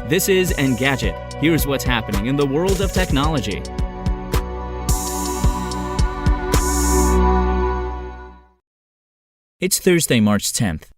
This is Engadget. Here's what's happening in the world of technology. It's Thursday, March 10th.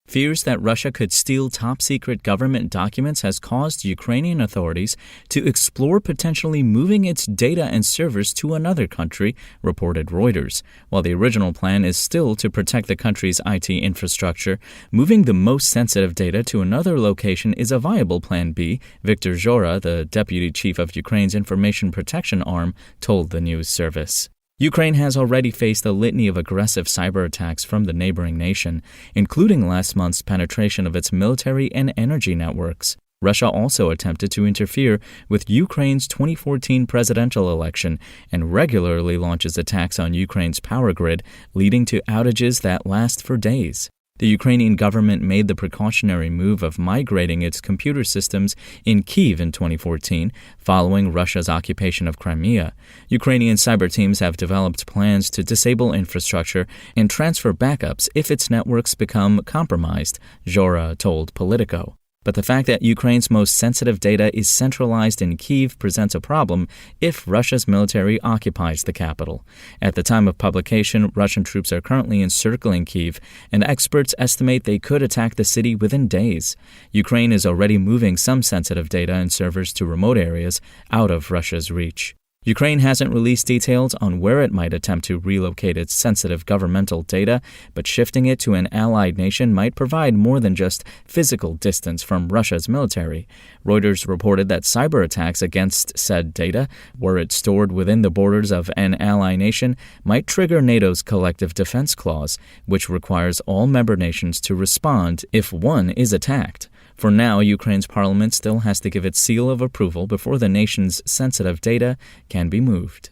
Fears that Russia could steal top-secret government documents has caused Ukrainian authorities to explore potentially moving its data and servers to another country, reported Reuters. While the original plan is still to protect the country's IT infrastructure, moving the most sensitive data to another location is a viable plan B, Viktor Zhora, the deputy chief of Ukraine's information protection arm, told the news service. Ukraine has already faced a litany of aggressive cyber attacks from the neighboring nation, including last month's penetration of its military and energy networks. Russia also attempted to interfere with Ukraine's 2014 presidential election and regularly launches attacks on Ukraine's power grid, leading to outages that last for days. The Ukrainian government made the precautionary move of migrating its computer systems in Kyiv in 2014, following Russia's occupation of Crimea. Ukrainian cyber teams have developed plans to disable infrastructure and transfer backups if its networks become compromised, Zhora told Politico. But the fact that Ukraine's most sensitive data is centralized in Kyiv presents a problem if Russia's military occupies the capital. At the time of publication, Russian troops are currently encircling Kyiv, and experts estimate they could attack the city within days. Ukraine is already moving some sensitive data and servers to remote areas out of Russia's reach. Ukraine hasn't released details on where it might attempt to relocate its sensitive governmental data, but shifting it to an allied nation might provide more than just physical distance from Russia's military. Reuters reported that cyber attacks against said data, were it stored within the borders of an ally nation, might trigger NATO's Collective Defense Clause, which requires all member nations to respond if one is attacked. For now, Ukraine's parliament still has to give its seal of approval before the nation's sensitive data can be moved.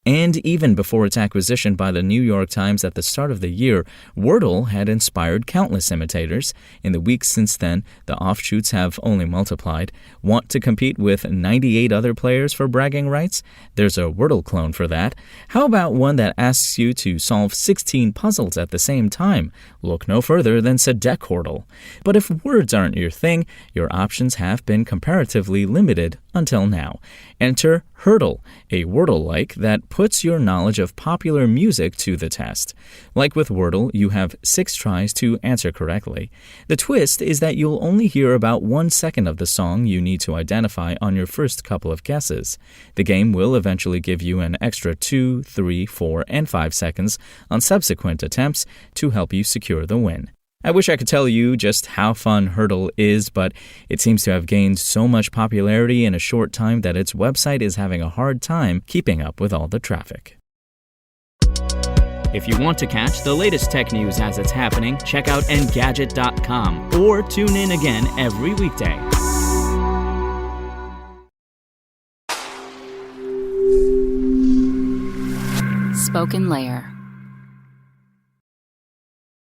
And even before its acquisition by the New York Times at the start of the year, Wordle had inspired countless imitators. In the weeks since then, the offshoots have only multiplied. Want to compete with 98 other players for bragging rights? There's a Wordle clone for that. How about one that asks you to solve 16 puzzles at the same time? Look no further than Heardle. But if words aren't your thing, your options have been comparatively limited until now. Enter Heardle, a Wordle-like that puts your knowledge of popular music to the test. Like with Wordle, you have 6 tries to answer correctly. The twist is that you'll only hear about 1 second of the song you need to identify on your first couple of guesses. The game will eventually give you an extra 2, 3, 4, and 5 seconds on subsequent attempts to help you secure the win. I wish I could tell you just how fun Heardle is, but it seems to have gained so much popularity in a short time that its website is having a hard time keeping up with all the traffic. If you want to catch the latest tech news as it's happening, check out Engadget.com or tune in again every weekday. Spoken Layer.